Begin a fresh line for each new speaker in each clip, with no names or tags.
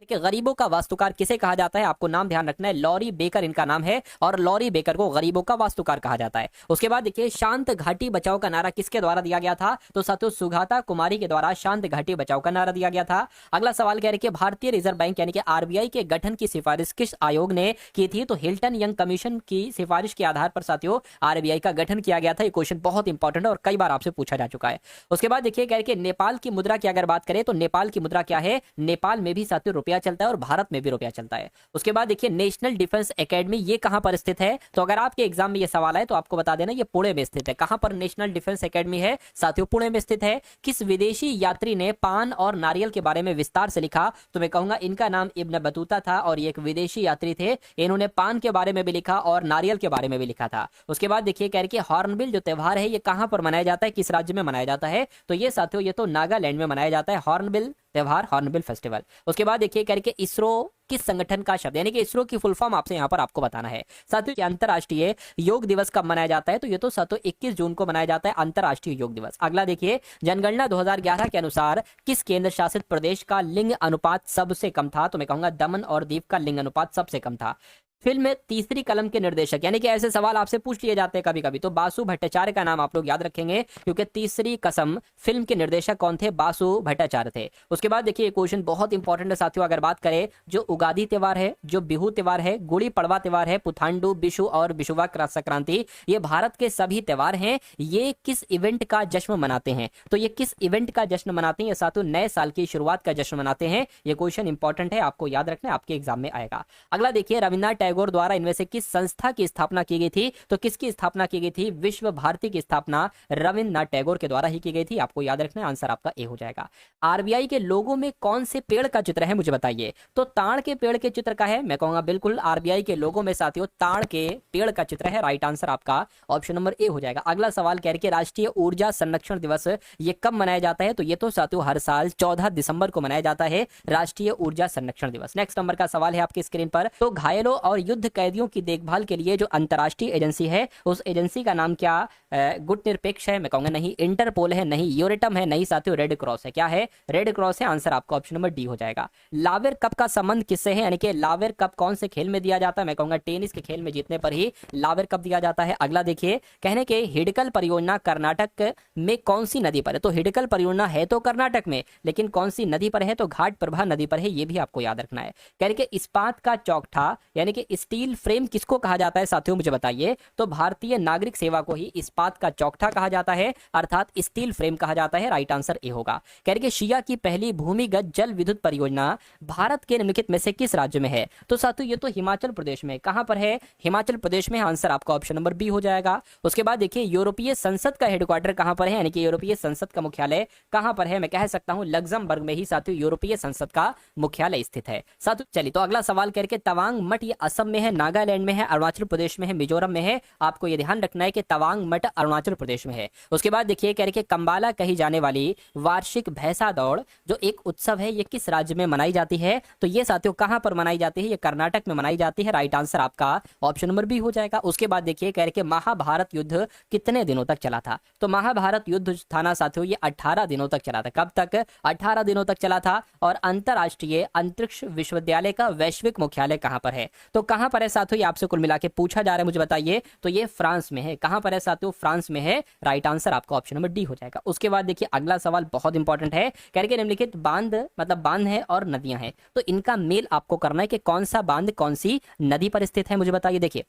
कि गरीबों का वास्तुकार किसे कहा जाता है, आपको नाम ध्यान रखना है, लॉरी बेकर इनका नाम है और लॉरी बेकर को गरीबों का वास्तुकार कहा जाता है। उसके बाद देखिए शांत घाटी बचाओ का नारा किसके द्वारा दिया गया था, तो साथियों सुगाता कुमारी के द्वारा शांत घाटी बचाओ का नारा दिया गया था। अगला सवाल कह रहे कि भारतीय रिजर्व बैंक यानी कि आरबीआई के गठन की सिफारिश किस आयोग ने की थी, तो हिल्टन यंग कमीशन की सिफारिश के आधार पर साथियों आरबीआई का गठन किया गया था। ये क्वेश्चन बहुत इंपॉर्टेंट है और कई बार आपसे पूछा जा चुका है। उसके बाद देखिए कह रहे कि नेपाल की मुद्रा की अगर बात करें तो नेपाल की मुद्रा क्या है, नेपाल में भी साथियों रुपया चलता है और भारत में भी रुपया चलता है। उसके बाद देखिए नेशनल डिफेंस एकेडमी ये कहां पर स्थित है, तो अगर आपके एग्जाम में ये सवाल है तो आपको बता देना ये पुणे में स्थित है। कहां पर नेशनल डिफेंस एकेडमी है, साथियों पुणे में स्थित है। किस विदेशी यात्री ने पान और नारियल के बारे में विस्तार से लिखा, तो मैं कहूंगा इनका नाम इब्न बतूता था और ये एक विदेशी यात्री थे। इन्होंने पान के बारे में भी लिखा और नारियल के बारे में भी लिखा था। उसके बाद देखिए कह रहे कि हॉर्नबिल जो त्योहार है ये कहां पर मनाया जाता है, किस राज्य में मनाया जाता है, तो ये साथियों ये तो नागालैंड में मनाया जाता है हॉर्नबिल त्योहार, हॉर्नबिल फेस्टिवल। उसके बाद देखिए कह रहे कि इसरो किस संगठन का शब्द, यानी कि इसरो की फुल फॉर्म आपसे यहां पर आपको बताना है। साथियों कि अंतरराष्ट्रीय योग दिवस कब मनाया जाता है, तो ये तो साथियों 21 जून को मनाया जाता है अंतरराष्ट्रीय योग दिवस। अगला देखिए जनगणना 2011 के अनुसार किस केंद्र शासित प्रदेश का लिंग अनुपात सबसे कम था, तो मैं कहूंगा दमन और दीव का लिंग अनुपात सबसे कम था। फिल्म तीसरी कलम के निर्देशक, यानी कि ऐसे सवाल आपसे पूछ लिए जाते हैं कभी कभी, तो बासु भट्टाचार्य का नाम आप लोग याद रखेंगे क्योंकि तीसरी कसम फिल्म के निर्देशक कौन थे, बासु भट्टाचार्य थे। उसके बाद देखिए क्वेश्चन बहुत इंपॉर्टेंट है साथियों, अगर बात करें जो उगादी त्योहार है, जो बिहू त्योहार है, गुड़ी पड़वा त्योहार है, पुथांडु बिशु और बिशुवा संक्रांति, ये भारत के सभी त्योहार हैं। ये किस इवेंट का जश्न मनाते हैं, तो ये किस इवेंट का जश्न मनाते हैं, ये साथियों नए साल की शुरुआत का जश्न मनाते हैं। ये क्वेश्चन इंपॉर्टेंट है, आपको याद रखना है, आपके एग्जाम में आएगा। अगला देखिए रविन्द्रनाथ टैगोर द्वारा इनमें से किस संस्था की स्थापना की गई थी, तो किसकी स्थापना की गई थी, विश्व भारती की स्थापना रविन्द्रनाथ टैगोर के द्वारा ही की गई थी। आपको याद रखना है, आंसर आपका ए हो जाएगा। आरबीआई के लोगो में कौन से पेड़ का चित्र है मुझे बताइए, तो ताड़ के पेड़ के चित्र का है, मैं कहूंगा बिल्कुल आरबीआई के लोगो में साथियों ताड़ के पेड़ का चित्र है। राइट आंसर आपका ऑप्शन नंबर ए हो जाएगा। अगला सवाल कह रहे कि राष्ट्रीय ऊर्जा संरक्षण दिवस ये कब मनाया जाता है, तो ये तो साथियों हर साल 14 दिसंबर को मनाया जाता है राष्ट्रीय ऊर्जा संरक्षण दिवस। नेक्स्ट नंबर का सवाल है आपकी स्क्रीन पर, तो घायलों और युद्ध कैदियों की देखभाल के लिए जो अंतरराष्ट्रीय एजेंसी है उस एजेंसी का नाम क्या, गुट निरपेक्ष है, मैं कहूंगा नहीं, इंटरपोल है नहीं, यूरेटम है नहीं, साथियों रेड क्रॉस है। क्या है, रेड क्रॉस है। आंसर आपका ऑप्शन नंबर डी हो जाएगा। लावेर कप का संबंध किससे है, यानी कि लावेर कप कौन से खेल में दिया जाता है, मैं कहूंगा टेनिस के खेल में जीतने पर ही लावेर कप दिया जाता है। अगला देखिए कहने के हिडकल परियोजना कर्नाटक में कौन सी नदी पर है, तो हिडकल परियोजना है तो कर्नाटक में, लेकिन कौन सी नदी पर है, तो घाट प्रभा नदी पर है। ये भी आपको याद रखना है। कहने के इस्पात का चौखटा यानी कि स्टील फ्रेम किसको कहा जाता है साथियों मुझे बताइए, तो भारतीय नागरिक सेवा को ही इस्पात का चौखटा कहा जाता है, अर्थात स्टील फ्रेम कहा जाता है। राइट आंसर ए होगा। कह रहे कि शिया की पहली भूमिगत जल विद्युत परियोजना भारत के निम्नलिखित में से किस राज्य में है, तो साथियों ये तो हिमाचल प्रदेश में, कहां पर है, हिमाचल प्रदेश में। आंसर आपका ऑप्शन नंबर बी हो जाएगा। उसके बाद देखिए यूरोपीय संसद का हेडक्वार्टर कहां पर है, यानी कि यूरोपीय संसद का मुख्यालय कहां पर है, मैं कह सकता हूं लग्जमबर्ग में ही साथियों यूरोपीय संसद का मुख्यालय स्थित है। साथियों चलिए तो अगला सवाल करके तवांग मठ ये असम में है, नागालैंड में है, अरुणाचल प्रदेश में है, मिजोरम में है। आपको ये ध्यान रखना है कि तवांग मठ अरुणाचल प्रदेश में है। उसके बाद देखिए कह रहे कि कंबाला कही जाने वाली वार्षिक भैंसा दौड़ जो एक उत्सव है ये किस राज्य में मनाई जाती है, तो ये साथियों कहां पर मनाई जाती है, ये कर्नाटक में मनाई जाती है। राइट आंसर आपका ऑप्शन नंबर बी हो जाएगा। उसके बाद देखिए कह रहे कि महाभारत युद्ध कितने दिनों तक चला था, तो महाभारत युद्ध था ना साथियों ये 18 दिनों तक चला था। कब तक, 18 दिनों तक चला था। और अंतरराष्ट्रीय अंतरिक्ष विश्वविद्यालय का वैश्विक मुख्यालय कहां पर है, तो कहां पर है साथियों, ये आपसे कुल मिला के पूछा जा रहा है मुझे बताइए, तो ये फ्रांस में है। कहां पर है साथियों, फ्रांस में है। राइट आंसर आपका ऑप्शन नंबर डी हो जाएगा। उसके बाद देखिए अगला सवाल बहुत इंपॉर्टेंट है, कह रहे कि निम्नलिखित बांध मतलब बांध है और नदियां हैं, तो इनका मेल आपको करना है कि कौन सा बांध कौन सी नदी पर स्थित है मुझे बताइए। देखिए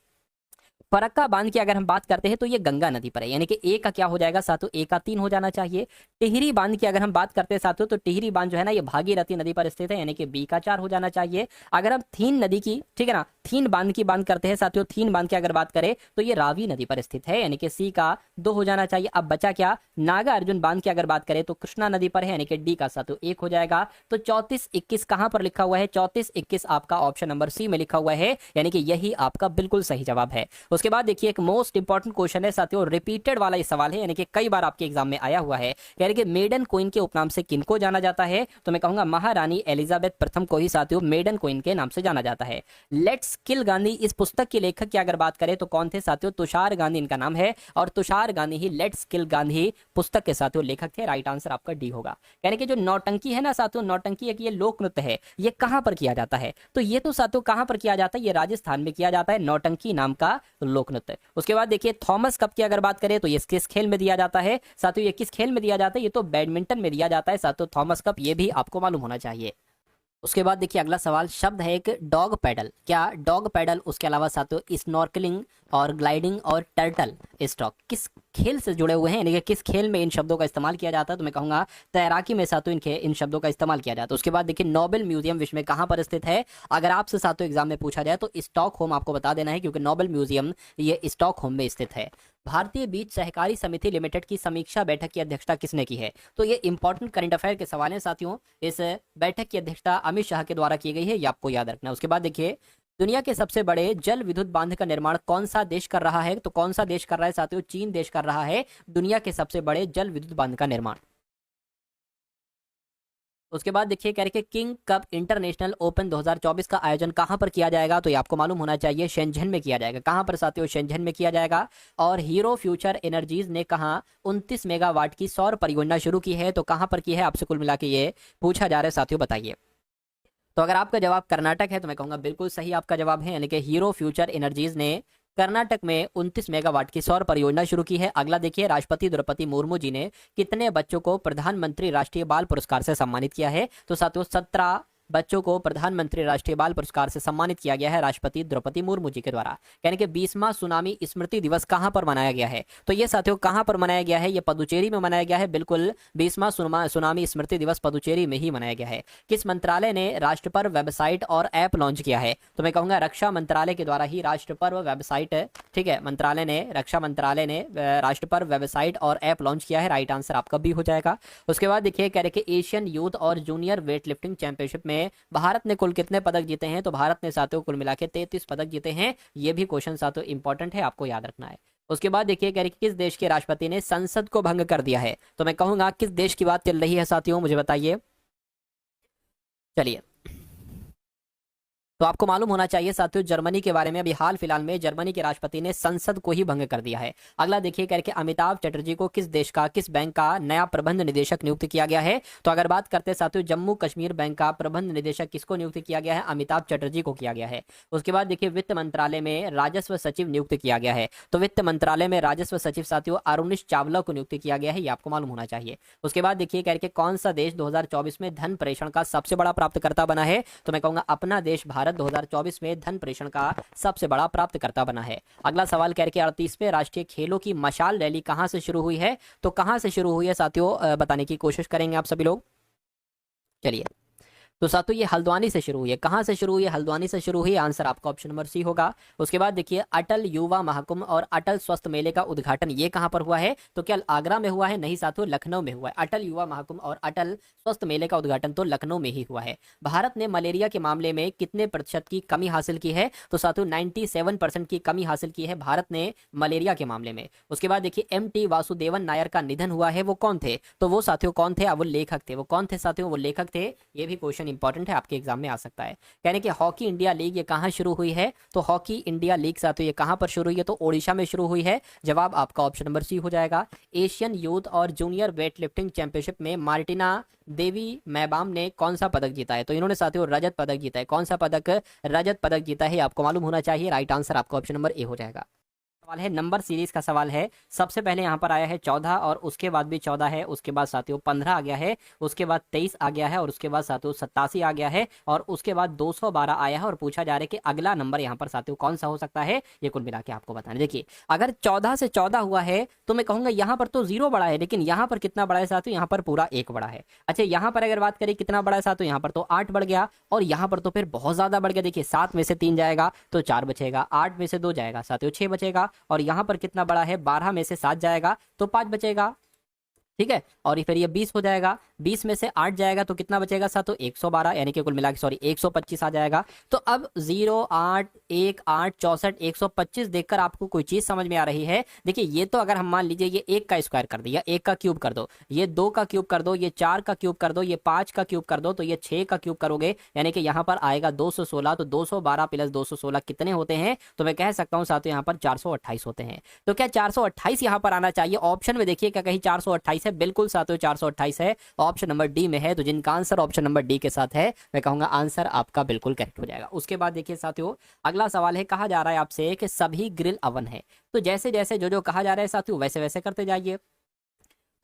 फरक्का बांध की अगर हम बात करते हैं तो ये गंगा नदी पर है, यानी कि ए का क्या हो जाएगा साथियों, ए का 3 हो जाना चाहिए। टिहरी बांध की अगर हम बात करते हैं साथियों तो टिहरी बांध जो है ना ये भागीरथी नदी पर स्थित है, यानी कि बी का 4 हो जाना चाहिए। अगर हम थीन नदी की, ठीक है ना, थीन बांध की बात करते हैं साथियों, थीन बांध की अगर बात करें तो ये रावी नदी पर स्थित है, यानी कि सी का 2 हो जाना चाहिए। अब बचा क्या, नागा अर्जुन बांध की अगर बात करें तो कृष्णा नदी पर है, यानी कि डी का साथियों 1 हो जाएगा। तो 34-21 कहां पर लिखा हुआ है, 34-21 आपका ऑप्शन नंबर सी में लिखा हुआ है, यानी कि यही आपका बिल्कुल सही जवाब है। उसके बाद देखिए एक मोस्ट इंपॉर्टेंट क्वेश्चन है साथियों, रिपीटेड वाला ये सवाल है, यानी कि कई बार आपके एग्जाम में आया हुआ है। कह रहे कि मेडन क्वीन के उपनाम से किनको जाना जाता है, तो मैं कहूंगा महारानी एलिजाबेथ प्रथम को ही साथियों मेडन क्वीन के नाम से जाना जाता है। लेट्स किल गांधी इस पुस्तक के लेखक की अगर बात करें तो कौन थे साथियों, तुषार गांधी इनका नाम है, और तुषार गांधी ही लेट्स किल गांधी पुस्तक के साथियों लेखक थे। राइट आंसर आपका डी होगा। यानी कि जो नौटंकी है ना साथियों, नौटंकी एक ये लोक नृत्य है, ये कहां पर किया जाता है, तो ये तो साथियों कहां पर किया जाता है, ये राजस्थान में किया जाता है, नौटंकी नाम का लोक नृत्य। उसके बाद देखिए थॉमस कप की अगर बात करें तो ये किस खेल में दिया जाता है साथियों, ये किस खेल में दिया जाता है, ये तो बैडमिंटन में दिया जाता है साथियों थॉमस कप, ये भी आपको मालूम होना चाहिए। उसके बाद देखिए अगला सवाल शब्द है एक डॉग पैडल, क्या डॉग पैडल उसके अलावा साथियों स्नॉर्कलिंग और ग्लाइडिंग और टर्टल स्टॉक किस खेल से जुड़े हुए हैं, यानी कि किस खेल में इन शब्दों का इस्तेमाल किया जाता है, तो मैं कहूंगा तैराकी में साथियों इन शब्दों का इस्तेमाल किया जाता है। उसके बाद देखिए नोबेल म्यूजियम विश्व में कहां पर स्थित है, अगर आपसे साथियों एग्जाम में पूछा जाए तो स्टॉकहोम आपको बता देना है, क्योंकि नोबेल म्यूजियम ये स्टॉकहोम में स्थित है। भारतीय बीज सहकारी समिति लिमिटेड की समीक्षा बैठक की अध्यक्षता किसने की है, तो ये इंपॉर्टेंट करंट अफेयर के सवाल हैं साथियों। इस बैठक की अध्यक्षता अमित शाह के द्वारा की गई है, ये आपको याद रखना है। उसके बाद देखिए दुनिया के सबसे बड़े जल विद्युत बांध का निर्माण कौन सा देश कर रहा है, तो कौन सा देश कर रहा है साथियों, चीन देश कर रहा है दुनिया के सबसे बड़े जल विद्युत बांध का निर्माण। उसके बाद देखिए कह रहे कि किंग कप इंटरनेशनल ओपन 2024 का आयोजन कहां पर किया जाएगा, तो ये आपको मालूम होना चाहिए शेंझन में किया जाएगा। कहां पर साथियों, शेंझन में किया जाएगा। और हीरो फ्यूचर एनर्जीज ने कहा 29 मेगावाट की सौर परियोजना शुरू की है, तो कहां पर की है, आपसे कुल मिला के ये पूछा जा रहा है साथियों, बताइए। तो अगर आपका जवाब कर्नाटक है तो मैं कहूंगा बिल्कुल सही आपका जवाब है, यानी कि हीरो फ्यूचर एनर्जीज ने कर्नाटक में 29 मेगावाट की सौर परियोजना शुरू की है। अगला देखिए राष्ट्रपति द्रौपदी मुर्मू जी ने कितने बच्चों को प्रधानमंत्री राष्ट्रीय बाल पुरस्कार से सम्मानित किया है, तो साथियों 17 बच्चों को प्रधानमंत्री राष्ट्रीय बाल पुरस्कार से सम्मानित किया गया है राष्ट्रपति द्रौपदी मुर्मू जी के द्वारा। यानी कि 20वां सुनामी स्मृति दिवस कहां पर मनाया गया है, तो ये साथियों कहां पर मनाया गया है, ये पदुचेरी में मनाया गया है। बिल्कुल 20वां सुनामी स्मृति दिवस पदुचेरी में ही मनाया गया है। किस मंत्रालय ने राष्ट्रपर्व वेबसाइट और ऐप लॉन्च किया है, तो मैं कहूंगा रक्षा मंत्रालय के द्वारा ही राष्ट्रपर्व वेबसाइट, ठीक है, रक्षा मंत्रालय ने राष्ट्रपर्व वेबसाइट और ऐप लॉन्च किया है। राइट आंसर आपका भी हो जाएगा। उसके बाद देखिए कह रहे कि एशियन यूथ और जूनियर वेट लिफ्टिंग चैंपियनशिप में भारत ने कुल कितने पदक जीते हैं, तो भारत ने साथियों कुल मिला के 33 पदक जीते हैं। ये भी क्वेश्चन साथियों इंपॉर्टेंट है, आपको याद रखना है। उसके बाद देखिए कह रहे किस देश के राष्ट्रपति ने संसद को भंग कर दिया है, तो मैं कहूंगा किस देश की बात चल रही है साथियों, मुझे बताइए। चलिए तो आपको मालूम होना चाहिए साथियों जर्मनी के बारे में, अभी हाल फिलहाल में जर्मनी के राष्ट्रपति ने संसद को ही भंग कर दिया है। अगला देखिए करके अमिताभ चटर्जी को किस देश का किस बैंक का नया प्रबंध निदेशक नियुक्त किया गया है, तो अगर बात करते हैं साथियों जम्मू कश्मीर बैंक का प्रबंध निदेशक किसको नियुक्त किया गया है, अमिताभ चटर्जी को किया गया है। उसके बाद देखिए वित्त मंत्रालय में राजस्व सचिव नियुक्त किया गया है, तो वित्त मंत्रालय में राजस्व सचिव साथियों अरुणिश चावला को नियुक्त किया गया है, ये आपको मालूम होना चाहिए। उसके बाद देखिए करके कौन सा देश 2024 में धन प्रेषण का सबसे बड़ा प्राप्तकर्ता बना है, तो मैं कहूंगा अपना देश भारत 2024 में धन प्रेषण का सबसे बड़ा प्राप्तकर्ता बना है। अगला सवाल कह रहे कि 38वें राष्ट्रीय खेलों की मशाल रैली कहां से शुरू हुई है, तो कहां से शुरू हुई है साथियों बताने की कोशिश करेंगे आप सभी लोग। चलिए तो साथियों ये हल्द्वानी से शुरू हुई है, कहां से शुरू हुई है, हल्द्वानी से शुरू हुई। आंसर आपका ऑप्शन नंबर सी होगा। उसके बाद देखिए अटल युवा महाकुंभ और अटल स्वस्थ मेले का उद्घाटन ये कहां पर हुआ है, तो क्या आगरा में हुआ है, नहीं साथियों लखनऊ में हुआ है। अटल युवा महाकुंभ और अटल स्वस्थ मेले का उद्घाटन तो लखनऊ में ही हुआ है। भारत ने मलेरिया के मामले में कितने प्रतिशत की कमी हासिल की है, तो साथियों 97% की कमी हासिल की है भारत ने मलेरिया के मामले में। उसके बाद देखिए MT वासुदेवन नायर का निधन हुआ है, वो कौन थे, तो वो साथियों कौन थे, वो लेखक थे। वो कौन थे साथियों, वो लेखक थे। ये भी क्वेश्चन इंपॉर्टेंट है, आपके एग्जाम में आ सकता है। कहने कि हॉकी इंडिया लीग ये कहां शुरू हुई है, तो हॉकी इंडिया लीग साथियों ये कहां पर शुरू हुई है, तो ओडिशा में शुरू हुई है। जवाब आपका ऑप्शन नंबर सी हो जाएगा। एशियन यूथ और जूनियर वेट लिफ्टिंग चैंपियनशिप में मार्टिना देवी मैबाम ने कौन सा पदक जीता है, तो इन्होंने साथियों रजत पदक जीता है। कौन सा पदक, रजत पदक जीता है, आपको मालूम होना चाहिए। राइट आंसर आपका ऑप्शन नंबर ए हो जाएगा। सवाल है नंबर सीरीज का सवाल है। सबसे पहले यहाँ पर आया है 14 और उसके बाद भी 14 है, उसके बाद साथियों 15 आ गया है, उसके बाद 23 आ गया है और उसके बाद साथियों 87 आ गया है और उसके बाद 212 आया है और पूछा जा रहा है कि अगला नंबर यहाँ पर साथियों कौन सा हो सकता है, ये कुल मिला के आपको बताना। देखिए अगर 14 से 14 हुआ है तो मैं कहूंगा यहाँ पर तो 0 बड़ा है, लेकिन यहाँ पर कितना बड़ा है साथियों, यहाँ पर पूरा 1 बड़ा है। अच्छा यहाँ पर अगर बात करें कितना बड़ा है साथियों, यहाँ पर तो 8 बढ़ गया और यहाँ पर तो फिर बहुत ज्यादा बढ़ गया। देखिए 7 में से 3 जाएगा तो 4 बचेगा, 8 में से 2 जाएगा साथियों 6 बचेगा और यहाँ पर कितना बड़ा है, 12 में से 7 जाएगा तो 5 बचेगा, ठीक है। और फिर ये 20 हो जाएगा, 20 में से 8 जाएगा तो कितना बचेगा साथियों, 112, यानी कि कुल मिला के सॉरी 125 आ जाएगा। तो अब 0 8 1 8 64 125 देखकर आपको कोई चीज समझ में आ रही है? देखिए ये तो अगर हम मान लीजिए ये 1 का स्क्वायर कर दिया, 1 का क्यूब कर दो, ये 2 का क्यूब कर दो, ये 4 का क्यूब कर दो, ये 5 का क्यूब कर दो, तो ये 6 का क्यूब करोगे, यानी कि यहाँ पर आएगा 216। तो 212 प्लस 216 कितने होते हैं? तो मैं कह सकता हूँ साथियों यहाँ पर 428 होते हैं। तो क्या 428 यहाँ पर आना चाहिए? ऑप्शन में देखिए क्या कहीं 428 है? बिल्कुल साथियों 428 है, ऑप्शन नंबर डी में है। तो जिनका आंसर ऑप्शन नंबर डी के साथ है, मैं कहूंगा आंसर आपका बिल्कुल करेक्ट हो जाएगा। उसके बाद देखिए साथियों अगला सवाल है, कहा जा रहा है आपसे कि सभी ग्रिल अवन है। तो जैसे जैसे जो जो कहा जा रहा है साथियों वैसे वैसे करते जाइए।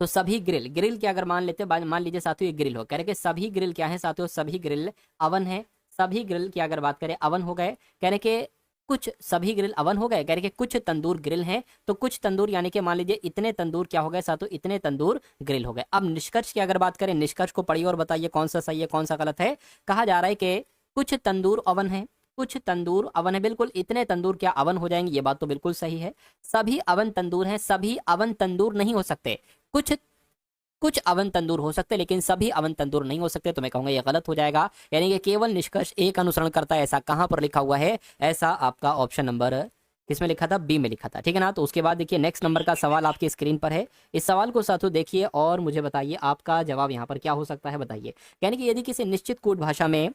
तो सभी ग्रिल, ग्रिल की अगर मान लेते, मान लीजिए साथियों ये ग्रिल हो, कह रहे कि सभी ग्रिल क्या है साथियों, सभी ग्रिल अवन है। सभी ग्रिल की अगर बात करें अवन हो गए, कह रहे कि कुछ सभी ग्रिल अवन हो गए, कह रहे कि कुछ तंदूर ग्रिल हैं। तो कुछ तंदूर यानी कि मान लीजिए इतने तंदूर क्या हो गए साथियों, इतने तंदूर ग्रिल हो गए। अब निष्कर्ष की अगर बात करें, निष्कर्ष को पढ़िए और बताइए कौन सा सही है कौन सा गलत है। कहा जा रहा है कि कुछ तंदूर अवन है, कुछ तंदूर अवन है, बिल्कुल इतने तंदूर क्या अवन हो जाएंगे, ये बात तो बिल्कुल सही है। सभी अवन तंदूर हैं, सभी अवन तंदूर नहीं हो सकते, कुछ कुछ अवन तंदूर हो सकते लेकिन सभी अवन तंदूर नहीं हो सकते। तो मैं कहूंगा ये गलत हो जाएगा, यानी कि केवल निष्कर्ष एक अनुसरण करता है, ऐसा कहां पर लिखा हुआ है? ऐसा आपका ऑप्शन नंबर किसमें लिखा था? बी में लिखा था, ठीक है ना। तो उसके बाद देखिए नेक्स्ट नंबर का सवाल आपकी स्क्रीन पर है। इस सवाल को साथियों देखिए और मुझे बताइए आपका जवाब यहाँ पर क्या हो सकता है, बताइए। यानी कि यदि किसी निश्चित कोड भाषा में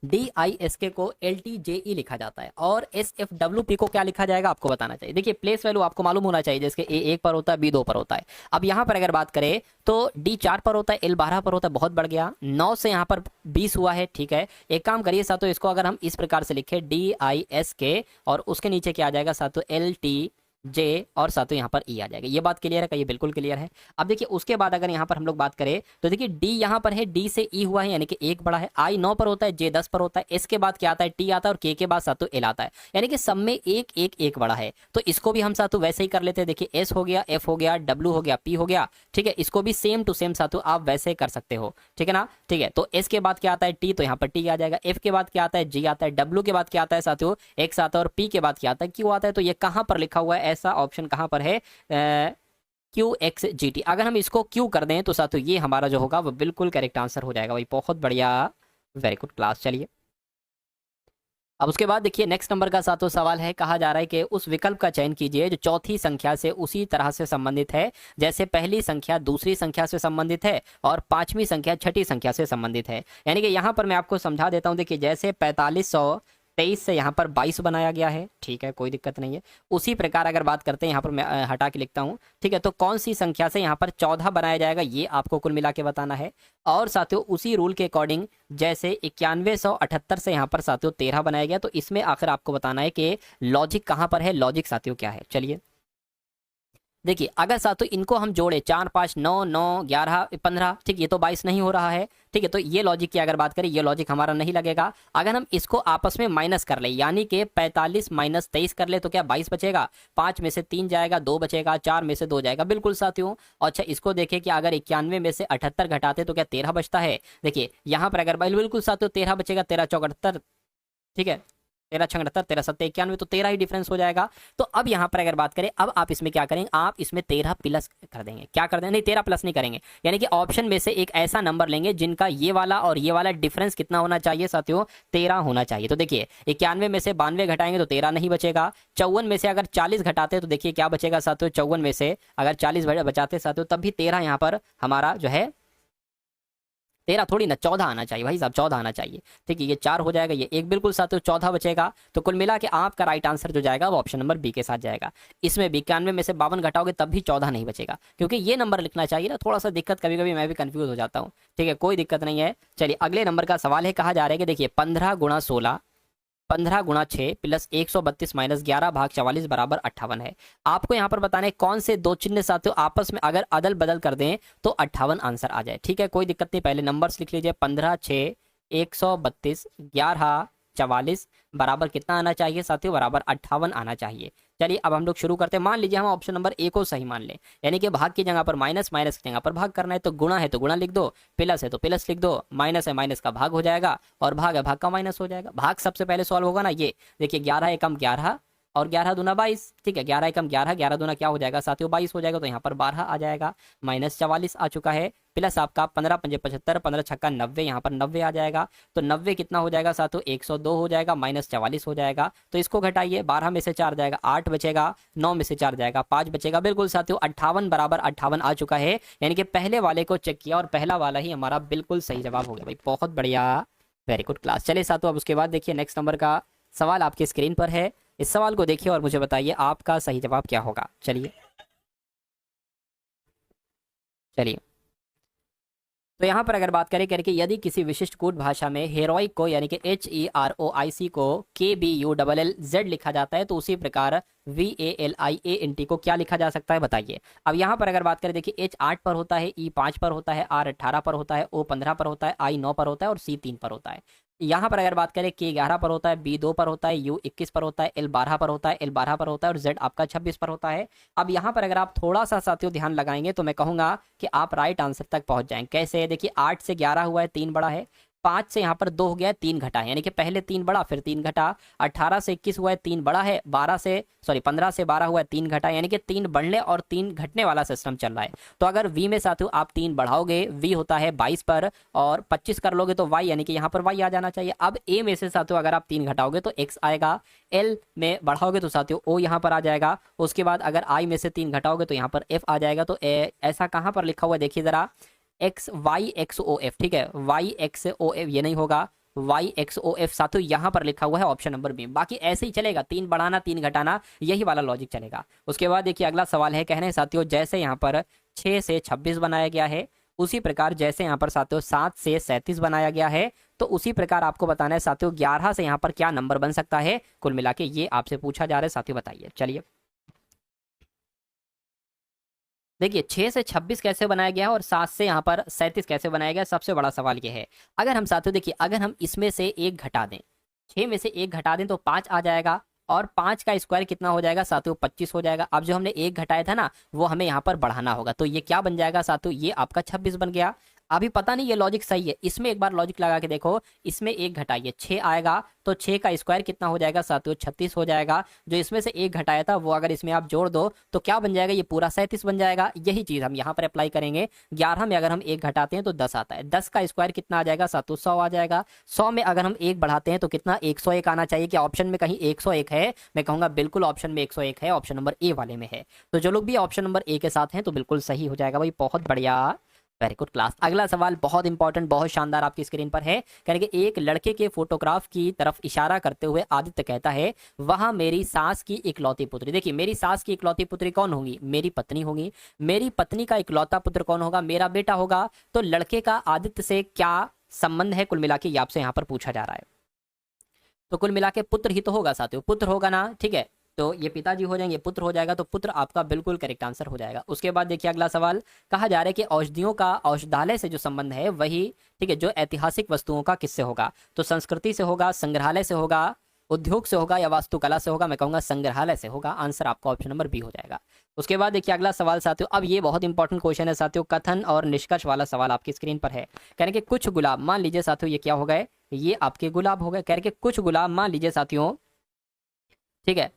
DISK को LTJE लिखा जाता है और SFWP को क्या लिखा जाएगा आपको बताना चाहिए। देखिए प्लेस वैल्यू आपको मालूम होना चाहिए, जैसे A 1 पर होता है, B 2 पर होता है। अब यहाँ पर अगर बात करें तो D 4 पर होता है, L 12 पर होता है, बहुत बढ़ गया, 9 से यहाँ पर 20 हुआ है, ठीक है। एक काम करिए साथियों, इसको अगर हम इस प्रकार से लिखे DISK और उसके नीचे क्या आ जाएगा साथियों, LTJ और साथियों यहाँ पर E आ जाएगा। ये बात क्लियर है क्या? ये बिल्कुल क्लियर है। अब देखिए उसके बाद अगर यहाँ पर हम लोग बात करें तो देखिए D यहाँ पर है, D से E हुआ है यानी कि एक बड़ा है, I 9 पर होता है, J 10 पर होता है, S के बाद क्या आता है? T आता है और K के बाद साथियों L आता है, यानी कि सब में एक एक एक बड़ा है। तो इसको भी हम साथियों वैसे ही कर लेते हैं। देखिए S हो गया, F हो गया, W हो गया, P हो गया, ठीक है। इसको भी सेम टू सेम साथियों आप वैसे कर सकते हो, ठीक है ना, ठीक है। तो S के बाद क्या आता है? T, तो यहाँ पर T आ जाएगा। F के बाद क्या आता है? G आता है। W के बाद क्या आता है साथियों? X आता है। और P के बाद क्या आता है? Q आता है। तो ये कहाँ पर लिखा हुआ है? ऐसा ऑप्शन कहाँ पर है? QXGT। अगर हम इसको Q कर दें तो साथियों ये हमारा जो होगा वो बिल्कुल करेक्ट आंसर हो जाएगा भाई, बहुत बढ़िया, वेरी गुड क्लास। चलिए अब उसके बाद देखिए नेक्स्ट नंबर का साथियों सवाल है, कहा जा रहा है कि उस विकल्प का चयन कीजिए जो चौथी संख्या से उसी तरह से संबंधित है जैसे पहली संख्या दूसरी संख्या से संबंधित है और पांचवी संख्या छठी संख्या से संबंधित है। यानी कि यहाँ पर मैं आपको समझा देता हूँ। देखिए जैसे 4523 से यहाँ पर 22 बनाया गया है, ठीक है, कोई दिक्कत नहीं है। उसी प्रकार अगर बात करते हैं, यहाँ पर मैं हटा के लिखता हूँ, ठीक है, तो कौन सी संख्या से यहाँ पर 14 बनाया जाएगा ये आपको कुल मिला के बताना है। और साथियों उसी रूल के अकॉर्डिंग जैसे 9178 से यहाँ पर साथियों 13 बनाया गया, तो इसमें आखिर आपको बताना है कि लॉजिक कहाँ पर है, लॉजिक साथियों क्या है। चलिए देखिए अगर साथियों इनको हम जोड़े 4 5 9 9 11 15, ठीक, ये तो 22 नहीं हो रहा है, ठीक है। तो ये लॉजिक की अगर बात करें ये लॉजिक हमारा नहीं लगेगा। अगर हम इसको आपस में माइनस कर ले यानी कि 45 माइनस 23 कर ले तो क्या 22 बचेगा, 5 में से 3 जाएगा, 2 बचेगा, 4 में से 2 जाएगा, बिल्कुल साथियों। अच्छा इसको देखिए कि अगर 91 में से 78 घटाते तो क्या 13 बचता है। देखिए यहाँ पर अगर बिल्कुल साथियों 13 बचेगा, 13 चौक 78, ठीक है, 13 छंग 78, 13 सत्ते 91, तो 13 ही डिफरेंस हो जाएगा। तो अब यहाँ पर अगर बात करें, अब आप इसमें क्या करेंगे, आप इसमें 13 प्लस कर देंगे। क्या कर देंगे? नहीं 13 प्लस नहीं करेंगे, यानी कि ऑप्शन में से एक ऐसा नंबर लेंगे जिनका ये वाला और ये वाला डिफरेंस कितना होना चाहिए साथियों, 13 होना चाहिए। तो देखिए 91 में से 92 घटाएंगे तो 13 नहीं बचेगा। 54 में से अगर 40 घटाते तो देखिए क्या बचेगा साथियों, 54 में से अगर 40 बचाते साथियों तब भी 13 यहाँ पर हमारा जो है 13 थोड़ी ना 14 आना चाहिए भाई साहब, 14 आना चाहिए, ठीक है। ये 4 हो जाएगा, ये एक, बिल्कुल साथियों 14 बचेगा। तो कुल मिला के आपका राइट आंसर जो जाएगा वो ऑप्शन नंबर बी के साथ जाएगा। इसमें 91 में से 52 घटाओगे तब भी 14 नहीं बचेगा, क्योंकि ये नंबर लिखना चाहिए ना, थोड़ा सा दिक्कत, कभी कभी मैं भी कंफ्यूज हो जाता हूँ, ठीक है, कोई दिक्कत नहीं है। चलिए अगले नंबर का सवाल है, कहा जा रहा है कि देखिए 15 गुणा 16 15 गुणा 6 प्लस 132 माइनस 11 भाग 44 बराबर 58 है। आपको यहाँ पर बताना है कौन से दो चिन्ह साथियों आपस में अगर अदल बदल कर दें तो 58 आंसर आ जाए, ठीक है, कोई दिक्कत नहीं। पहले नंबर्स लिख लीजिए, 15 6 132 11 44 बराबर कितना आना चाहिए साथियों, बराबर 58 आना चाहिए। चलिए अब हम लोग शुरू करते हैं। मान लीजिए हम ऑप्शन नंबर ए को सही मान लें, यानी कि भाग की जगह पर माइनस, माइनस की जगह पर भाग करना है, तो गुणा है तो गुणा लिख दो, प्लस है तो प्लस लिख दो, माइनस है माइनस का भाग हो जाएगा और भाग है भाग का माइनस हो जाएगा। भाग सबसे पहले सॉल्व होगा ना, ये देखिए 11 एकम 11 और 11 दूना 22, ठीक है, 11 एकम 11, 11 दूना क्या हो जाएगा साथियों 22 हो जाएगा, तो यहाँ पर 12 आ जाएगा, माइनस 44 आ चुका है, प्लस आपका 15 पंजे 75, 15 छक्का 90, यहाँ पर 90 आ जाएगा, तो 90 कितना हो जाएगा साथियों 102 हो जाएगा, माइनस 44 हो जाएगा, तो इसको घटाइए, 12 में से 4 जाएगा 8 बचेगा, 9 में से 4 जाएगा 5 बचेगा, बिल्कुल साथियों 58 बराबर 58 आ चुका है, यानी कि पहले वाले को चेक किया और पहला वाला ही हमारा बिल्कुल सही जवाब हो गया भाई, बहुत बढ़िया, वेरी गुड क्लास। चलिए साथियों अब उसके बाद देखिए नेक्स्ट नंबर का सवाल आपकी स्क्रीन पर है, इस सवाल को देखिए और मुझे बताइए आपका सही जवाब क्या होगा। चलिए चलिए, तो यहाँ पर अगर बात करें करके यदि किसी विशिष्ट कूट भाषा में हेरोइक को यानी कि HEROIC को KBULLZ लिखा जाता है तो उसी प्रकार VALIANT को क्या लिखा जा सकता है बताइए। अब यहाँ पर अगर बात करें देखिए H 8 पर होता है, E 5 पर होता है, R 18 पर होता है, O 15 पर होता है, I 9 पर होता है और C 3 पर होता है। यहाँ पर अगर बात करें K 11 पर होता है, B 2 पर होता है, U 21 पर होता है, L 12 पर होता है, L 12 पर होता है और Z आपका 26 पर होता है। अब यहाँ पर अगर आप थोड़ा सा साथियों ध्यान लगाएंगे तो मैं कहूंगा कि आप राइट आंसर तक पहुंच जाएंगे। कैसे, देखिए 8 से 11 हुआ है 3 बड़ा है, 5 से यहाँ पर 2 हो गया 3 घटा है, यानी कि पहले 3 बड़ा फिर 3 घटा, 18 से 21 हुआ है 3 बड़ा है, 15 से 12 हुआ है 3 घटा, यानी कि 3 बढ़ने और 3 घटने वाला सिस्टम चल रहा है। तो अगर v में साथियों आप 3 बढ़ाओगे v होता है 22 पर और 25 कर लोगे तो y यानी कि यहाँ पर y आ जाना चाहिए। अब a में से साथियों अगर आप 3 घटाओगे तो x आएगा, l में बढ़ाओगे तो साथियों o यहाँ पर आ जाएगा, उसके बाद अगर i में से 3 घटाओगे तो यहाँ पर f आ जाएगा। तो ऐसा कहाँ पर लिखा हुआ है देखिए जरा, YXOF, ठीक है, YXOF ये नहीं होगा, YXOF साथियों यहाँ पर लिखा हुआ है ऑप्शन नंबर बी। बाकी ऐसे ही चलेगा, 3 बढ़ाना 3 घटाना यही वाला लॉजिक चलेगा। उसके बाद देखिए अगला सवाल है, कहने साथियों जैसे यहाँ पर 6 से 26 बनाया गया है उसी प्रकार जैसे यहाँ पर साथियों 7 से 37 बनाया गया है, तो उसी प्रकार आपको बताना है साथियों 11 से यहाँ पर क्या नंबर बन सकता है, कुल मिला के ये आपसे पूछा जा रहा है साथियों, बताइए। चलिए देखिए 6 से 26 कैसे बनाया गया है और 7 से यहाँ पर 37 कैसे बनाया गया है, सबसे बड़ा सवाल ये है। अगर हम साथियों देखिए अगर हम इसमें से एक घटा दें, 6 में से एक घटा दें तो 5 आ जाएगा और 5 का स्क्वायर कितना हो जाएगा साथियों 25 हो जाएगा। अब जो हमने एक घटाया था ना वो हमें यहाँ पर बढ़ाना होगा, तो ये क्या बन जाएगा साथियों, ये आपका 26 बन गया। अभी पता नहीं ये लॉजिक सही है, इसमें एक बार लॉजिक लगा के देखो, इसमें एक घटाइए 6 आएगा तो 6 का स्क्वायर कितना हो जाएगा साथियों 36 हो जाएगा। जो इसमें से एक घटाया था वो अगर इसमें आप जोड़ दो तो क्या बन जाएगा, ये पूरा 37 बन जाएगा। यही चीज हम यहाँ पर अप्लाई करेंगे। 11 में अगर हम एक घटाते हैं तो 10 आता है, 10 का स्क्वायर कितना आ जाएगा साथियों 100 आ जाएगा। 100 में अगर हम एक बढ़ाते हैं तो कितना 101 आना चाहिए। क्या ऑप्शन में कहीं 101 है? मैं कहूंगा बिल्कुल ऑप्शन में 101 है, ऑप्शन नंबर ए वाले में है। तो जो लोग भी ऑप्शन नंबर ए के साथ हैं तो बिल्कुल सही हो जाएगा भाई, बहुत बढ़िया, वेरी गुड क्लास। अगला सवाल बहुत इंपॉर्टेंट बहुत शानदार आपकी स्क्रीन पर है, कहेंगे एक लड़के के फोटोग्राफ की तरफ इशारा करते हुए आदित्य कहता है वह मेरी सास की इकलौती पुत्री। देखिए मेरी सास की इकलौती पुत्री कौन होगी, मेरी पत्नी होगी। मेरी पत्नी का इकलौता पुत्र कौन होगा, मेरा बेटा होगा। तो लड़के का आदित्य से क्या संबंध है, कुल मिला के ये आपसे यहाँ पर पूछा जा रहा है। तो कुल मिला के पुत्र ही तो होगा साथियों, पुत्र होगा ना, ठीक है। तो ये पिताजी हो जाएंगे, पुत्र हो जाएगा, तो पुत्र आपका बिल्कुल करेक्ट आंसर हो जाएगा। उसके बाद देखिए अगला सवाल, कहा जा रहा है कि औषधियों का औषधालय से जो संबंध है वही, ठीक है, जो ऐतिहासिक वस्तुओं का किससे होगा। तो संस्कृति से होगा, संग्रहालय से होगा, उद्योग से होगा या वास्तुकला से होगा। मैं कहूंगा संग्रहालय से होगा, आंसर आपका ऑप्शन नंबर बी हो जाएगा। उसके बाद देखिए अगला सवाल साथियों, अब ये बहुत इंपॉर्टेंट क्वेश्चन है साथियों, कथन और निष्कर्ष वाला सवाल आपकी स्क्रीन पर है। कहने के कुछ गुलाब, मान लीजिए साथियों ये क्या हो गए, ये आपके गुलाब हो गए। कह रहे कि कुछ गुलाब मान लीजिए साथियों, ठीक है,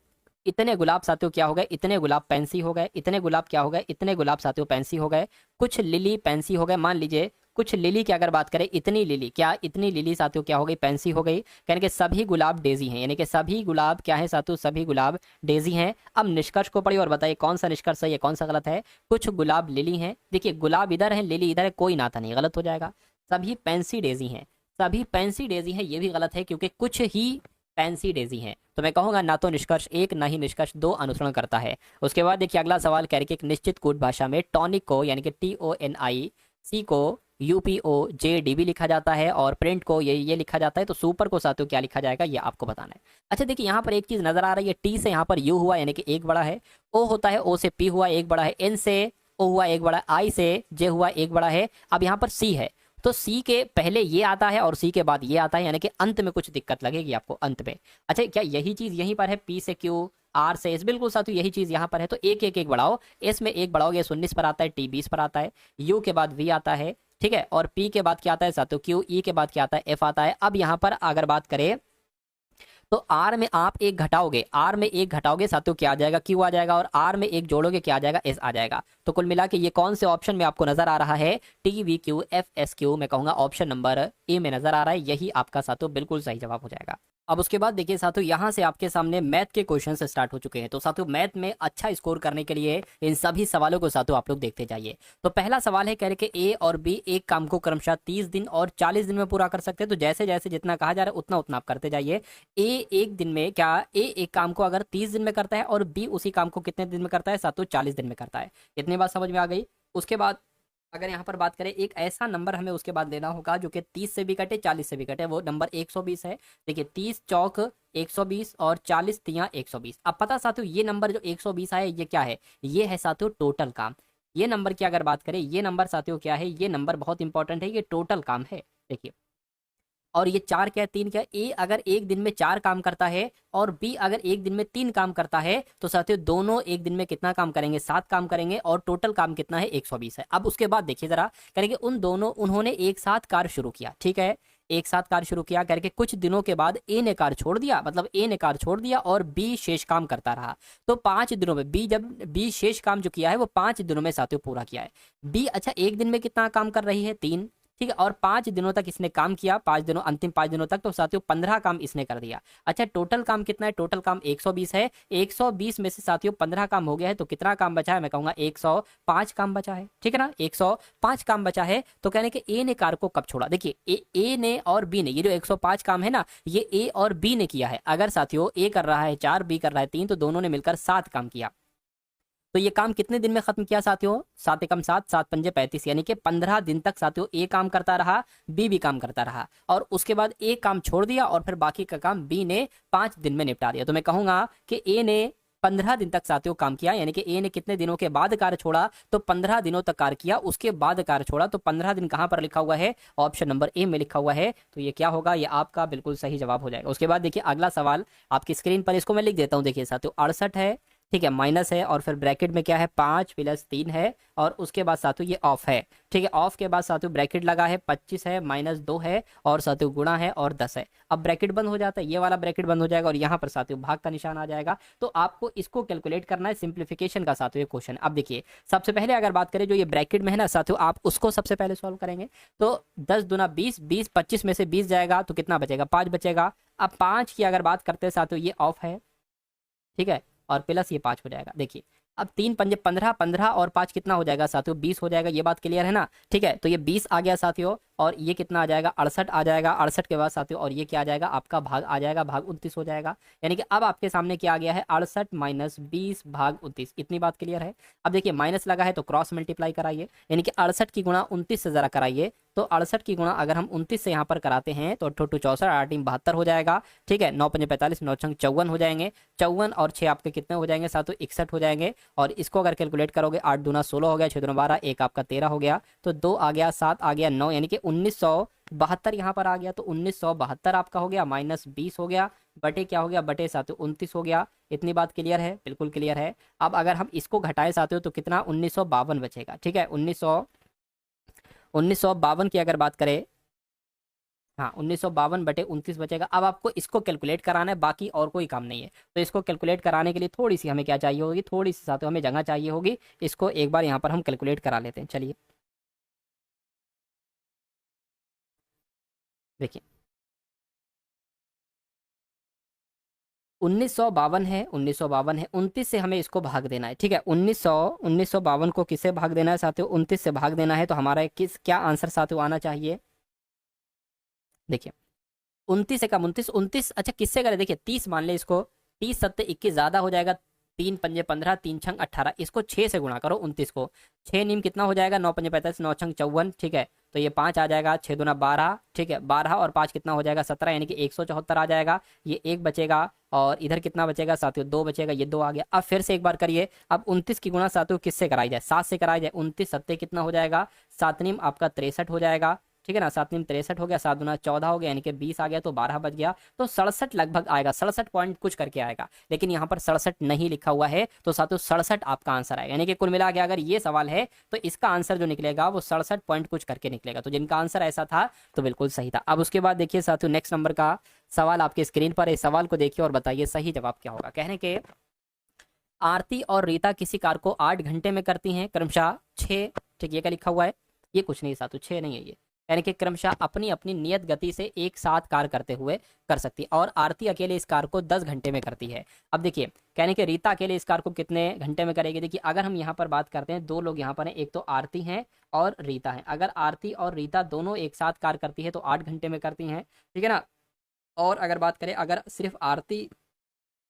इतने गुलाब साथियों क्या हो गए, इतने गुलाब पैंसी हो गए। इतने गुलाब क्या हो गए, इतने गुलाब साथियों पैंसी हो गए। कुछ लिली पैंसी हो गए, मान लीजिए कुछ लिली की अगर बात करें, इतनी लिली, क्या इतनी लिली साथियों क्या हो गई, पैंसी हो गई। कहने के सभी गुलाब डेजी हैं, यानी कि सभी गुलाब क्या है साथियों, सभी गुलाब डेजी हैं। अब निष्कर्ष को पढ़िए और बताइए कौन सा निष्कर्ष सही है कौन सा गलत है। कुछ गुलाब लिली हैं, देखिए गुलाब इधर है लिली इधर है, कोई नाता नहीं, गलत हो जाएगा। सभी पैंसी डेजी हैं, सभी पैंसी डेजी हैं, ये भी गलत है क्योंकि कुछ ही पैंसी डेजी हैं। तो मैं कहूंगा ना तो निष्कर्ष एक ना ही निष्कर्ष दो अनुसरण करता है। उसके बाद देखिए अगला सवाल कह रहे कि एक निश्चित कूट भाषा में टॉनिक को यानी कि TONIC को UPOJDB लिखा जाता है और प्रिंट को ये लिखा जाता है। तो सुपर को साथियों क्या लिखा जाएगा ये आपको बताना है। अच्छा देखिए यहाँ पर एक चीज नजर आ रही है, टी से यहाँ पर यू हुआ यानी कि एक बड़ा है, ओ होता है ओ से पी हुआ एक बड़ा है, एन से ओ हुआ एक बड़ा है, आई से जे हुआ एक बड़ा है। अब यहाँ पर सी है तो सी के पहले ये आता है और सी के बाद ये आता है, यानी कि अंत में कुछ दिक्कत लगेगी आपको अंत में। अच्छा क्या यही चीज यहीं पर है, पी से क्यू आर से एस, बिल्कुल साथियों यही चीज यहाँ पर है। तो एक एक एक बढ़ाओ, एस में एक बढ़ाओगे एस 19 पर आता है, टी 20 पर आता है, यू के बाद वी आता है, ठीक है, और पी के बाद क्या आता है साथियों क्यू, ई के बाद क्या आता है एफ आता है। अब यहाँ पर अगर बात करें तो आर में आप एक घटाओगे, आर में एक घटाओगे साथियों क्या आ जाएगा, क्यू आ जाएगा, और आर में एक जोड़ोगे क्या आ जाएगा, एस आ जाएगा। तो कुल मिला के ये कौन से ऑप्शन में आपको नजर आ रहा है, T V Q F S Q, मैं कहूंगा ऑप्शन नंबर ए में नजर आ रहा है, यही आपका साथियों बिल्कुल सही जवाब हो जाएगा। अब उसके बाद देखिए साथियों, यहाँ से आपके सामने मैथ के क्वेश्चन से स्टार्ट हो चुके हैं। तो साथियों मैथ में अच्छा स्कोर करने के लिए इन सभी सवालों को साथियों आप लोग देखते जाइए। तो पहला सवाल है, कह रहे कि ए और बी एक काम को क्रमशः 30 दिन और 40 दिन में पूरा कर सकते हैं। तो जैसे जैसे जितना कहा जा रहा है उतना उतना आप करते जाइए। ए एक दिन में क्या, ए एक काम को अगर 30 दिन में करता है और बी उसी काम को कितने दिन में करता है साथियों, 40 दिन में करता है। इतनी बात समझ में आ गई। उसके बाद अगर यहाँ पर बात करें, एक ऐसा नंबर हमें उसके बाद लेना होगा जो कि 30 से भी कटे 40 से भी कटे, वो नंबर 120 है। देखिए 30 चौक 120 और 40 तिया 120। अब पता साथियों ये नंबर जो 120 आया ये क्या है, ये है साथियों टोटल काम। ये नंबर की अगर बात करें, ये नंबर साथियों क्या है, ये नंबर बहुत इंपॉर्टेंट है, ये टोटल काम है। देखिए और ये 4 क्या है, 3 क्या है, ए अगर एक दिन में 4 काम करता है और बी अगर एक दिन में 3 काम करता है, तो साथियों दोनों एक दिन में कितना काम करेंगे, 7 काम करेंगे, और टोटल काम कितना है, 120 है। अब उसके बाद देखिए जरा, करेंगे उन दोनों, उन्होंने एक साथ कार्य शुरू किया, ठीक है, एक साथ कार्य शुरू किया करके कुछ दिनों के बाद ए ने कार्य छोड़ दिया, मतलब ए ने कार्य छोड़ दिया और बी शेष काम करता रहा। तो 5 दिनों में बी, जब बी शेष काम जो किया है वो 5 दिनों में साथियों पूरा किया है। बी अच्छा एक दिन में कितना काम कर रही है, 3, ठीक है, और 5 दिनों तक इसने काम किया, 5 दिनों, अंतिम 5 दिनों तक, तो साथियों 15 काम इसने कर दिया। अच्छा टोटल काम कितना है, टोटल काम 120 है, 120 में से साथियों 15 काम हो गया है, तो कितना काम बचा है, मैं कहूंगा 105 काम बचा है, ठीक है ना, 105 काम बचा है। तो कहने के ए ने कार को कब छोड़ा, देखिए ए ने और बी ने, ये जो 105 काम है ना, ये ए और बी ने किया है। अगर साथियों ए कर रहा है 4, बी कर रहा है 3, तो दोनों ने मिलकर 7 काम किया। तो ये काम कितने दिन में खत्म किया साथियों, 7 एकम 7, 7 पंजे 35, यानी कि 15 दिन तक साथियों ए काम करता रहा, बी भी काम करता रहा, और उसके बाद ए काम छोड़ दिया और फिर बाकी का काम बी ने 5 दिन में निपटा दिया। तो मैं कहूंगा कि ए ने 15 दिन तक साथियों काम किया, यानी कि ए ने कितने दिनों के बाद कार्य छोड़ा, तो 15 दिनों तक कार्य किया, उसके बाद कार्य छोड़ा। तो 15 दिन कहां पर लिखा हुआ है, ऑप्शन नंबर ए में लिखा हुआ है। तो ये क्या होगा, ये आपका बिल्कुल सही जवाब हो जाएगा। उसके बाद देखिए अगला सवाल आपकी स्क्रीन पर, इसको मैं लिख देता हूं, देखिए साथियों 68 है, ठीक है, माइनस है, और फिर ब्रैकेट में क्या है, 5 प्लस 3 है, और उसके बाद साथियों ये ऑफ है, ठीक है, ऑफ के बाद साथियों ब्रैकेट लगा है, 25 है, माइनस 2 है, और साथियों गुणा है, और 10 है। अब ब्रैकेट बंद हो जाता है, ये वाला ब्रैकेट बंद हो जाएगा, और यहाँ पर साथियों भाग का निशान आ जाएगा। तो आपको इसको कैलकुलेट करना है, सिंप्लीफिकेशन का साथियों ये क्वेश्चन। अब देखिए सबसे पहले अगर बात करें जो ये ब्रैकेट में है ना साथियों, आप उसको सबसे पहले सॉल्व करेंगे। तो 10 दूना 20, 20 25 में से 20 जाएगा तो कितना बचेगा, 5 बचेगा। अब 5 की अगर बात करते हैं साथियों, ये ऑफ है, ठीक है, और प्लस ये 5 हो जाएगा। देखिए अब 3 पंजे 15, 15 और 5 कितना हो जाएगा साथियों, 20 हो जाएगा। ये बात क्लियर है ना, ठीक है। तो ये 20 आ गया साथियों, और ये कितना आ जाएगा, 68 आ जाएगा। 68 के बाद साथियों और ये क्या आ जाएगा, आपका भाग आ जाएगा, भाग 29 हो जाएगा। यानी कि अब आपके सामने क्या आ गया है, 68 माइनस 20 भाग 29। इतनी बात क्लियर है। अब देखिए माइनस लगा है तो क्रॉस मल्टीप्लाई कराइए, यानी कि 68 की गुणा 29 से जरा कराइए। तो 68 की गुणा अगर हम 29 से यहाँ पर कराते हैं तो 8 64, 8 72 हो जाएगा, ठीक है। 9 पंजे 45, 9 छंग 54 हो जाएंगे। 54 और 6 आपके कितने हो जाएंगे साथियों, 61 हो जाएंगे। और इसको अगर कैलकुलेट करोगे, 8 दूना 16 हो गया, 6 दूना 12, 1 आपका 13 हो गया, तो 2 आ गया, 7 आ गया, 9, यानी कि 1972 यहाँ पर आ गया। तो 1972 आपका हो गया, माइनस 20 हो गया, बटे क्या हो गया, बटे साथियों 29 हो गया। इतनी बात क्लियर है, बिल्कुल क्लियर है। अब अगर हम इसको घटाए साथियों तो कितना, 1952 बचेगा, ठीक है। 1952 की अगर बात करें, हाँ 1952 बटे 29 बचेगा। अब आपको इसको कैलकुलेट कराना है, बाकी और कोई काम नहीं है। तो इसको कैलकुलेट कराने के लिए थोड़ी सी हमें क्या चाहिए होगी, थोड़ी सी साथियों हमें जगह चाहिए होगी। इसको एक बार यहाँ पर हम कैलकुलेट करा लेते हैं, चलिए देखिए 1952 है, 1952 है, 29 से हमें इसको भाग देना है, ठीक है। 1952 को किससे भाग देना है साथियों, 29 से भाग देना है। तो हमारा किस क्या आंसर साथियों आना चाहिए, देखिए 29 से कम 29, 29 अच्छा किससे करें, देखिए 30 मान ले इसको, 30 सत्ते 21 ज्यादा हो जाएगा, 3 पंजे 15, 3 छंग 18, इसको 6 से गुणा करो 29 को। 6 नीम कितना हो जाएगा, 9 पंजे 45, 9 छंग 54, ठीक है। तो ये 5 आ जाएगा, 6 दूना 12, ठीक है, 12 और 5 कितना हो जाएगा, 17, यानी कि 174 आ जाएगा। ये 1 बचेगा, और इधर कितना बचेगा साथियों, 2 बचेगा, ये 2 आ गया। अब फिर से एक बार करिए। अब 29 की गुणा साथियों किससे कराई जाए, 7 से कराई जाए। 29 सत्ते कितना हो जाएगा, 7 नीम आपका 63 हो जाएगा, ठीक है ना, 7 3 63 हो गया, 7 दूना 14 हो गया, यानी कि 20 आ गया, तो 12 बच गया, तो 67 लगभग आएगा, 67 पॉइंट कुछ करके आएगा, लेकिन यहाँ पर 67 नहीं लिखा हुआ है, तो साथियों 67 आपका आंसर आएगा। यानी कि कुल मिला के अगर ये सवाल है तो इसका आंसर जो निकलेगा वो 67 पॉइंट कुछ करके निकलेगा, तो जिनका आंसर ऐसा था तो बिल्कुल सही था। अब उसके बाद देखिए साथियों नेक्स्ट नंबर का सवाल आपके स्क्रीन पर है, इस सवाल को देखिए और बताइए सही जवाब क्या होगा। कहने के आरती और रीता किसी कार को 8 घंटे में करती हैं, क्रमशः 6, ठीक ये क्या लिखा हुआ है, ये कुछ नहीं साथियों, 6 नहीं है ये, यानी कि क्रमशः अपनी अपनी नियत गति से एक साथ कार करते हुए कर सकती है, और आरती अकेले इस कार को 10 घंटे में करती है। अब देखिए कहने के रीता अकेले इस कार को कितने घंटे में करेगी। देखिए अगर हम यहाँ पर बात करते हैं, दो लोग यहाँ पर हैं, एक तो आरती हैं और रीता है, अगर आरती और रीता दोनों एक साथ कार करती है तो 8 घंटे में करती हैं, ठीक है ना। और अगर बात करें अगर सिर्फ आरती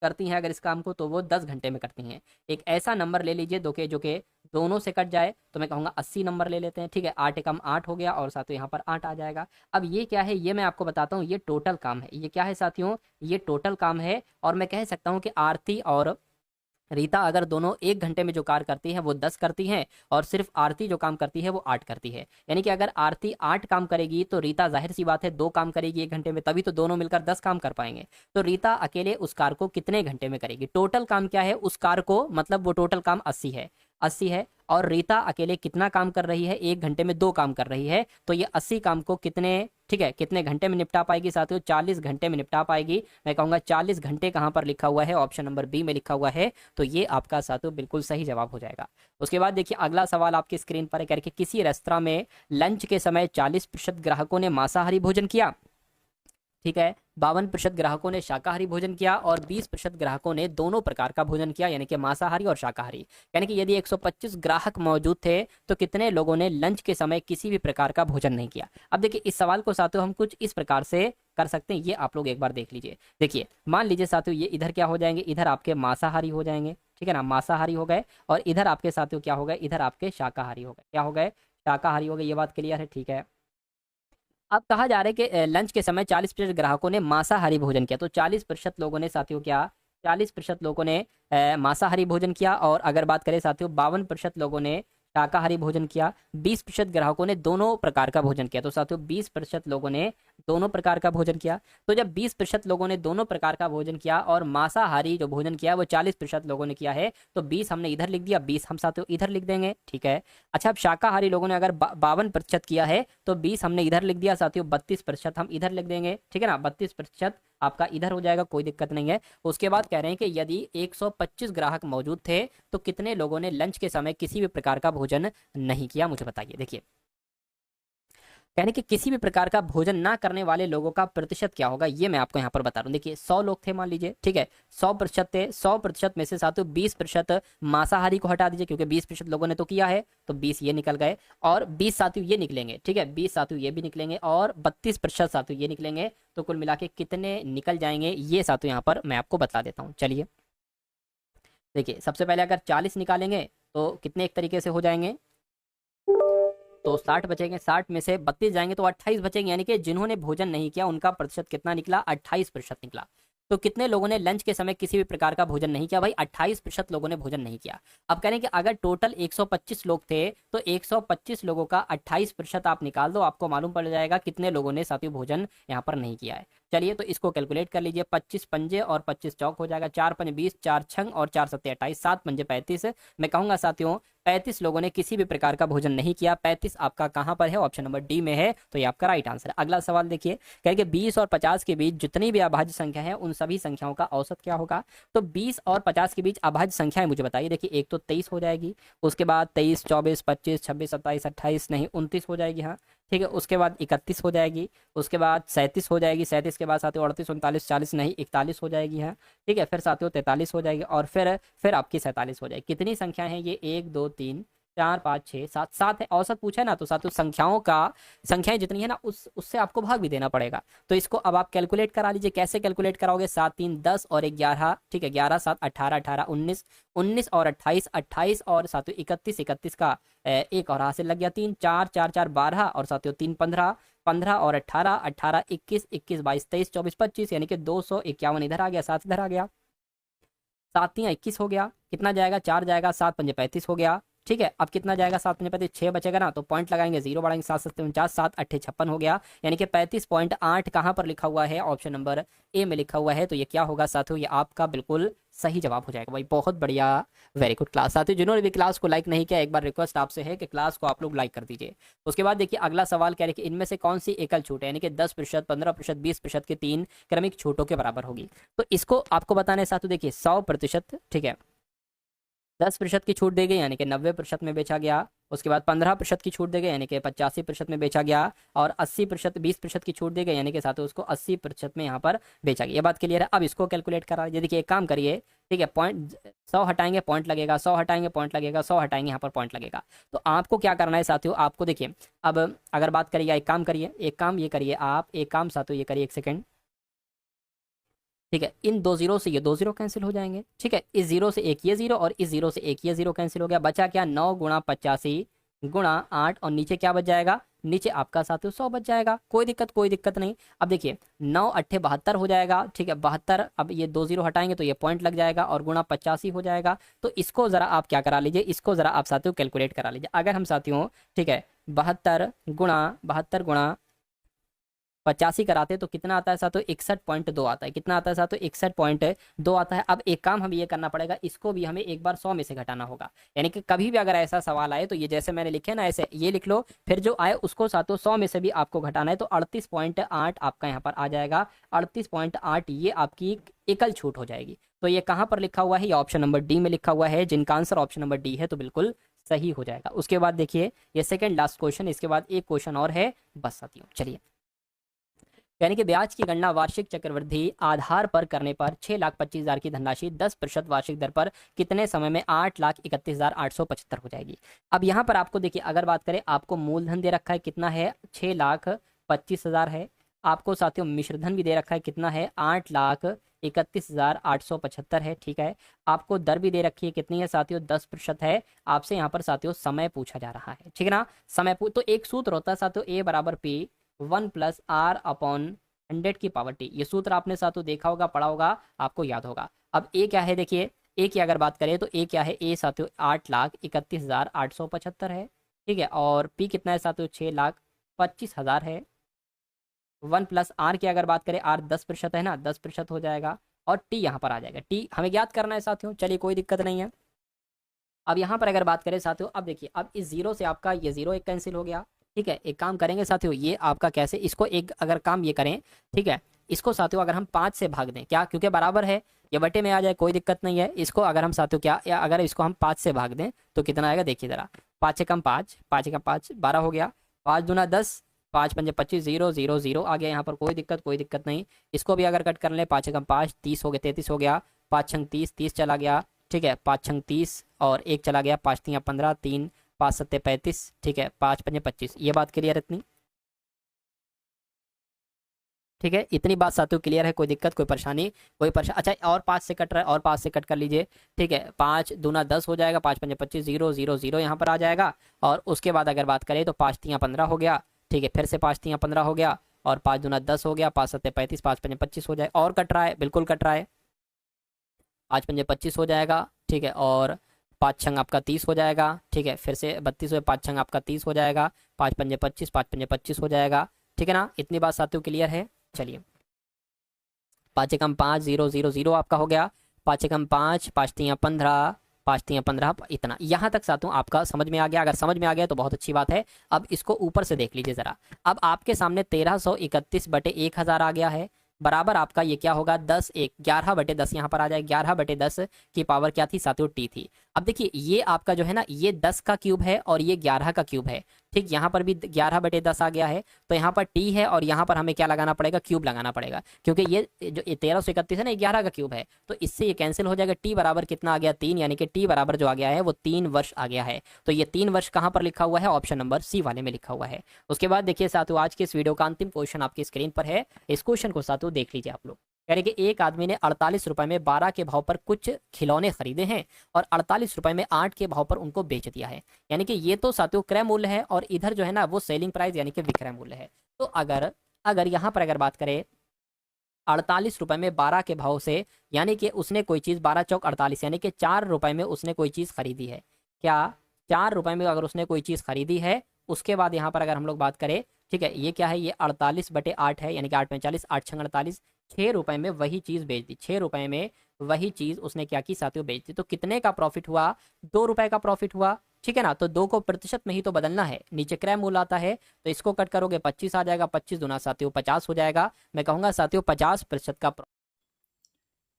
करती हैं अगर इस काम को, तो वो 10 घंटे में करती हैं। एक ऐसा नंबर ले लीजिए जो कि दोनों से कट जाए, तो मैं कहूँगा 80 नंबर ले लेते हैं, ठीक है, 8 एकम 8 हो गया और साथियों यहाँ पर 8 आ जाएगा। अब ये क्या है, ये मैं आपको बताता हूँ, ये टोटल काम है, ये क्या है साथियों, ये टोटल काम है, और मैं कह सकता हूँ कि आरती और रीता अगर दोनों 1 घंटे में जो कार्य करती है वो 10 करती है, और सिर्फ आरती जो काम करती है वो 8 करती है। यानी कि अगर आरती 8 काम करेगी तो रीता जाहिर सी बात है 2 काम करेगी 1 घंटे में, तभी तो दोनों मिलकर 10 काम कर पाएंगे। तो रीता अकेले उस कार को कितने घंटे में करेगी, टोटल काम क्या है उस कार को, मतलब वो टोटल काम 80 है, 80 है, और रीता अकेले कितना काम कर रही है, 1 घंटे में 2 काम कर रही है, तो ये 80 काम को कितने, ठीक है, कितने घंटे में निपटा पाएगी साथियों, 40 घंटे में निपटा पाएगी। मैं कहूँगा 40 घंटे कहाँ पर लिखा हुआ है, ऑप्शन नंबर बी में लिखा हुआ है, तो ये आपका साथियों बिल्कुल सही जवाब हो जाएगा। उसके बाद देखिए अगला सवाल आपकी स्क्रीन पर है, करके किसी रेस्तरां में लंच के समय 40% ग्राहकों ने मांसाहारी भोजन किया, ठीक है, 52% ग्राहकों ने शाकाहारी भोजन किया, और 20% ग्राहकों ने दोनों प्रकार का भोजन किया, यानी कि मांसाहारी और शाकाहारी। यानी कि यदि 125 ग्राहक मौजूद थे तो कितने लोगों ने लंच के समय किसी भी प्रकार का भोजन नहीं किया। अब देखिए इस सवाल को साथियों हम कुछ इस प्रकार से कर सकते हैं, ये आप लोग एक बार देख लीजिए। देखिए मान लीजिए साथियों ये इधर क्या हो जाएंगे, इधर आपके मांसाहारी हो जाएंगे, ठीक है ना, मांसाहारी हो गए, और इधर आपके साथियों क्या हो गए, इधर आपके शाकाहारी हो गए, क्या हो गए, शाकाहारी हो गए। ये बात क्लियर है, ठीक है। अब कहा जा रहा है कि लंच के समय 40% ग्राहकों ने मांसाहारी भोजन किया, तो 40% लोगों ने साथियों क्या, 40% लोगों ने मांसाहारी भोजन किया, और अगर बात करें साथियों 52% लोगों ने शाकाहारी भोजन किया, 20% ग्राहकों ने दोनों प्रकार का भोजन किया, तो साथियों 20% लोगों ने दोनों प्रकार का भोजन किया। तो जब 20% लोगों ने दोनों प्रकार का भोजन किया और मांसाहारी जो भोजन किया वो 40% लोगों ने किया है, तो 20 हमने इधर लिख दिया, 20 हम साथियों इधर लिख देंगे, ठीक है। अच्छा अब शाकाहारी लोगों ने अगर 52% किया है तो 20 हमने इधर लिख दिया साथियों, 32% हम इधर लिख देंगे, ठीक है ना, 32% आपका इधर हो जाएगा, कोई दिक्कत नहीं है। उसके बाद कह रहे हैं कि यदि 125 ग्राहक मौजूद थे तो कितने लोगों ने लंच के समय किसी भी प्रकार का भोजन नहीं किया, मुझे बताइए। देखिए यानी कि किसी भी प्रकार का भोजन ना करने वाले लोगों का प्रतिशत क्या होगा, ये मैं आपको यहाँ पर बता रहा हूँ। देखिए 100 लोग थे मान लीजिए, ठीक है, 100% थे, 100% में से साथियों 20% मांसाहारी को हटा दीजिए, क्योंकि 20% लोगों ने तो किया है, तो 20 ये निकल गए, और 20 साथियों ये निकलेंगे, ठीक है, 20 साथियों ये भी निकलेंगे, और 32% साथियों ये निकलेंगे, तो कुल मिला के कितने निकल जाएंगे ये साथियों यहाँ पर मैं आपको बता देता हूँ। चलिए देखिए सबसे पहले अगर 40 निकालेंगे तो कितने एक तरीके से हो जाएंगे, तो 60 बचेंगे, 60 में से 32 जाएंगे तो 28 बचेंगे, यानी कि जिन्होंने भोजन नहीं किया उनका प्रतिशत कितना निकला, 28% निकला। तो कितने लोगों ने लंच के समय किसी भी प्रकार का भोजन नहीं किया, भाई 28% लोगों ने भोजन नहीं किया। अब कह रहे हैं कि अगर टोटल 125 लोग थे तो 125 लोगों का 28% आप निकाल दो, आपको मालूम पड़ जाएगा कितने लोगों ने साथियों भोजन यहाँ पर नहीं किया है। चलिए तो इसको कैलकुलेट कर लीजिए, 25 पंजे और 25 चौक हो जाएगा, 4 पंजे 20, 4 छंग और 4 सत्ते 28, 7 पंजे 35। मैं कहूंगा साथियों 35 लोगों ने किसी भी प्रकार का भोजन नहीं किया, 35 आपका कहां पर है, ऑप्शन नंबर डी में है, तो ये आपका राइट आंसर है। अगला सवाल देखिए, कहेंगे 20 और 50 के बीच जितनी भी अभाज्य संख्या है उन सभी संख्याओं का औसत क्या होगा। तो 20 और 50 के बीच अभाज्य संख्याएं मुझे बताइए। देखिए एक तो 23 हो जाएगी, उसके बाद 23, 24, 25, 26, 27, 28 नहीं 29 हो जाएगी, हाँ ठीक है, उसके बाद 31 हो जाएगी, उसके बाद 37 हो जाएगी, 37 के बाद साथियों 38, 39, 40 नहीं 41 हो जाएगी, हाँ ठीक है, फिर साथियों 43 हो जाएगी, और फिर आपकी 47 हो जाएगी। कितनी संख्या है ये, 1 2 3 4 5 6 7, 7 है, औसत पूछा है ना, तो साथियों संख्याएं जितनी है ना उससे आपको भाग भी देना पड़ेगा। तो इसको अब आप कैलकुलेट करा लीजिए, कैसे कैलकुलेट कराओगे, 7 3 10 और 11, ठीक है, 11 7 18, 18 19, 19 और 28, 28 और साथियों 31, 31 का एक और हाथ से लग गया 3, 4 4 4 12 और साथियों 3 15, 15 और 18, 18 21, 21 22 23 24 25, यानी कि 251 इधर आ गया, 7 इधर आ गया, 7 3 21 हो गया, कितना जाएगा 4 जाएगा, 7 पंजे 35 हो गया, ठीक है, अब कितना जाएगा 7×5 6 बचेगा ना, तो पॉइंट लगाएंगे, 0 बढ़ाएंगे, 7×7 = 49, 7×8 = 56 हो गया, यानी कि 35.8 कहाँ पर लिखा हुआ है, ऑप्शन नंबर ए में लिखा हुआ है। तो ये क्या होगा साथियों, ये आपका बिल्कुल सही जवाब हो जाएगा भाई, बहुत बढ़िया, वेरी गुड क्लास। साथियों जिन्होंने भी क्लास को लाइक नहीं किया, एक बार रिक्वेस्ट आपसे है कि क्लास को आप लोग लाइक कर दीजिए। उसके बाद देखिए अगला सवाल क्या है कि इनमें से कौन सी एकल छूट है, यानी कि 10%, 15%, 20% की 3 क्रमिक छूटों के बराबर होगी। तो इसको आपको बताना है साथियों, देखिए 100%, ठीक है, 10% की छूट दी गई यानी कि 90% में बेचा गया। उसके बाद 15% की छूट दी गई यानी कि 85% में बेचा गया। और 80%, 20% की छूट दी गई यानी कि साथ उसको 80% में यहाँ पर बेचा गया। ये बात क्लियर है। अब इसको कैलकुलेट करा लीजिए, देखिए एक काम करिए, ठीक है, पॉइंट 100 हटाएंगे पॉइंट लगेगा, 100 हटाएंगे पॉइंट लगेगा, 100 हटाएंगे यहाँ पर पॉइंट लगेगा। तो आपको क्या करना है साथियों, आपको देखिए अब अगर बात करिएगा, एक काम करिए, एक काम ये करिए आप, एक काम साथियों ये करिए, एक सेकेंड, ठीक है, इन 2 जीरो से ये 2 जीरो कैंसिल हो जाएंगे, ठीक है, इस जीरो से एक ये जीरो और इस जीरो से एक ये जीरो कैंसिल हो गया, बचा क्या 9×85 × 8 और नीचे क्या बच जाएगा, नीचे आपका साथियों 100 बच जाएगा। कोई दिक्कत, कोई दिक्कत नहीं। अब देखिए 9×8 = 72 हो जाएगा, ठीक है, 72, अब ये 2 जीरो हटाएंगे तो ये पॉइंट लग जाएगा और गुणा 85 हो जाएगा। तो इसको जरा आप क्या करा लीजिए, इसको जरा आप साथियों कैलकुलेट करा लीजिए। अगर हम साथियों, ठीक है, 72 × 85 कराते तो कितना आता है साथियों, 61.2 आता है। कितना आता है साथियों, 61.2 आता है। अब एक काम हमें ये करना पड़ेगा, इसको भी हमें एक बार 100 में से घटाना होगा, यानी कि कभी भी अगर ऐसा सवाल आए तो ये जैसे मैंने लिखे ना, ऐसे ये लिख लो, फिर जो आए उसको साथियों 100 में से भी आपको घटाना है। तो 38.8 आपका यहाँ पर आ जाएगा, 38.8 ये आपकी एकल छूट हो जाएगी। तो ये कहाँ पर लिखा हुआ है, ये ऑप्शन नंबर डी में लिखा हुआ है। जिनका आंसर ऑप्शन नंबर डी है तो बिल्कुल सही हो जाएगा। उसके बाद देखिए ये सेकंड लास्ट क्वेश्चन, इसके बाद एक क्वेश्चन और है बस साथियों। चलिए, यानी कि ब्याज की गणना वार्षिक चक्रवृद्धि आधार पर करने पर 6,25,000 की धनराशि 10% वार्षिक दर पर कितने समय में 8,31,875 हो जाएगी। अब यहाँ पर आपको देखिए, अगर बात करें, आपको मूलधन दे रखा है कितना है, 6,25,000 है। आपको साथियों मिश्रधन भी दे रखा है कितना है, 8,31,875 है, ठीक है। आपको दर भी दे रखी है कितनी है साथियों, 10% है। आपसे यहाँ पर साथियों समय पूछा जा रहा है, ठीक है ना, तो एक सूत्र होता है साथियों, A = P 1+R/100 ये सूत्र आपने साथियों देखा होगा, पढ़ा होगा, आपको याद होगा। अब ए क्या है, देखिए ए की अगर बात करें तो ए क्या है, ए साथियों 8,31,875 है, ठीक है। और पी कितना है साथियों, 6,25,000 है। 1+R की अगर बात करें, आर 10% है ना, 10% हो जाएगा। और टी यहाँ पर आ जाएगा, टी हमें ज्ञात करना है साथियों। चलिए कोई दिक्कत नहीं है। अब यहाँ पर अगर बात करें साथियों, अब देखिए, अब इस जीरो से आपका ये जीरो एक कैंसिल हो गया, ठीक है। एक काम करेंगे साथियों, ये आपका कैसे, इसको एक अगर काम ये करें, ठीक है, इसको साथियों अगर हम 5 से भाग दें, क्या, क्योंकि बराबर है, ये बटे में आ जाए, कोई दिक्कत नहीं है। इसको अगर हम साथियों क्या, या अगर इसको हम 5 से भाग दें तो कितना आएगा, देखिए जरा, 5 से कम 5, 5 से कम 5 12 हो गया, 5 दूना 10, 5 पंजे 25, 0 0 0 आ गया यहाँ पर, कोई दिक्कत, कोई दिक्कत नहीं। इसको भी अगर कट कर लें, 5 से कम 5, 30 हो गया, 33 हो गया, 5 छंग 30, 30 चला गया, ठीक है, 5 छंग 30 और 1 चला गया, 5 3 15, 3 5 7 35, ठीक है, 5 पंजे 25। ये बात क्लियर इतनी, ठीक है, इतनी बात साथियों क्लियर है, कोई दिक्कत, कोई परेशानी, अच्छा, और 5 से कट रहा है, और 5 से कट कर लीजिए, ठीक है। 5 दूना 10 हो जाएगा, 5 पंजे 25, 0 0 0 यहाँ पर आ जाएगा। और उसके बाद अगर बात करें तो 5 3 15 हो गया, ठीक है, फिर से 5 3 15 हो गया, और 5 दूना 10 हो गया, 5 7 35, 5 पंजे 25 हो जाए, और कट रहा है, बिल्कुल कट रहा है, 5 पंजे 25 हो जाएगा, ठीक है। और 5 छंग आपका 30 हो जाएगा, ठीक है, फिर से 32 हो, 5 छंग आपका 30 हो जाएगा, 5 पंजे 25, 5 पंजे 25 हो जाएगा, ठीक है ना। इतनी बात साथियों क्लियर है। चलिए, 5 एकम 5, 0 0 0 आपका हो गया, 5 एकम 5, 5 3 15, 5 3 15, इतना यहाँ तक साथियों आपका समझ में आ गया। अगर समझ में आ गया तो बहुत अच्छी बात है। अब इसको ऊपर से देख लीजिए जरा, अब आपके सामने 1331/1000 आ गया है, बराबर आपका ये क्या होगा, 10 1 11/10 यहाँ पर आ जाए, 11/10 की पावर क्या थी साथियों, टी थी। अब देखिए ये आपका जो है ना, ये 10 का क्यूब है और ये 11 का क्यूब है, ठीक, यहाँ पर भी 11/10 आ गया है। तो यहाँ पर टी है और यहाँ पर हमें क्या लगाना पड़ेगा, क्यूब लगाना पड़ेगा, क्योंकि ये जो 1331 है ना, 11 का क्यूब है, तो इससे ये कैंसिल हो जाएगा। टी बराबर कितना आ गया, 3, यानी कि टी बराबर जो आ गया है वो 3 वर्ष आ गया है। तो ये 3 वर्ष कहाँ पर लिखा हुआ है, ऑप्शन नंबर सी वाले में लिखा हुआ है। उसके बाद देखिए साथियों, आज के इस वीडियो का अंतिम क्वेश्चन आपकी स्क्रीन पर है, इस क्वेश्चन को साथियों देख लीजिए आप लोग। यानी कि एक आदमी ने 48 रुपए में 12 के भाव पर कुछ खिलौने खरीदे हैं और 48 रुपए में 8 के भाव पर उनको बेच दिया है। यानी कि ये तो साथियों क्रय मूल्य है और इधर जो है ना वो सेलिंग प्राइस यानी कि विक्रय मूल्य है। तो अगर अगर यहाँ पर अगर बात करें 48 रुपए में 12 के भाव से, यानी कि उसने कोई चीज़ 12 चौक 48 यानी कि 4 रुपए में उसने कोई चीज़ खरीदी है, क्या 4 रुपए में अगर उसने कोई चीज़ खरीदी है, उसके बाद यहाँ पर अगर हम लोग बात करें, ठीक है, ये क्या है, ये 48/8 है, यानी कि 8×45, 8×48, 6 रुपए में वही चीज़ बेच दी, 6 रुपए में वही चीज़ उसने क्या की साथियों, बेच दी। तो कितने का प्रॉफिट हुआ, 2 रुपए का प्रॉफिट हुआ, ठीक है ना। तो 2 को प्रतिशत में ही तो बदलना है, नीचे क्रय मूल्य आता है, तो इसको कट करोगे 25 आ जाएगा, 25 दूना साथियों 50 हो जाएगा। मैं कहूँगा साथियों 50% का।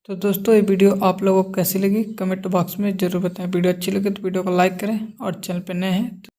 तो दोस्तों ये वीडियो आप लोगों को कैसी लगी कमेंट बॉक्स में ज़रूर बताएं। वीडियो अच्छी लगे तो वीडियो को लाइक करें और चैनल पर नए हैं तो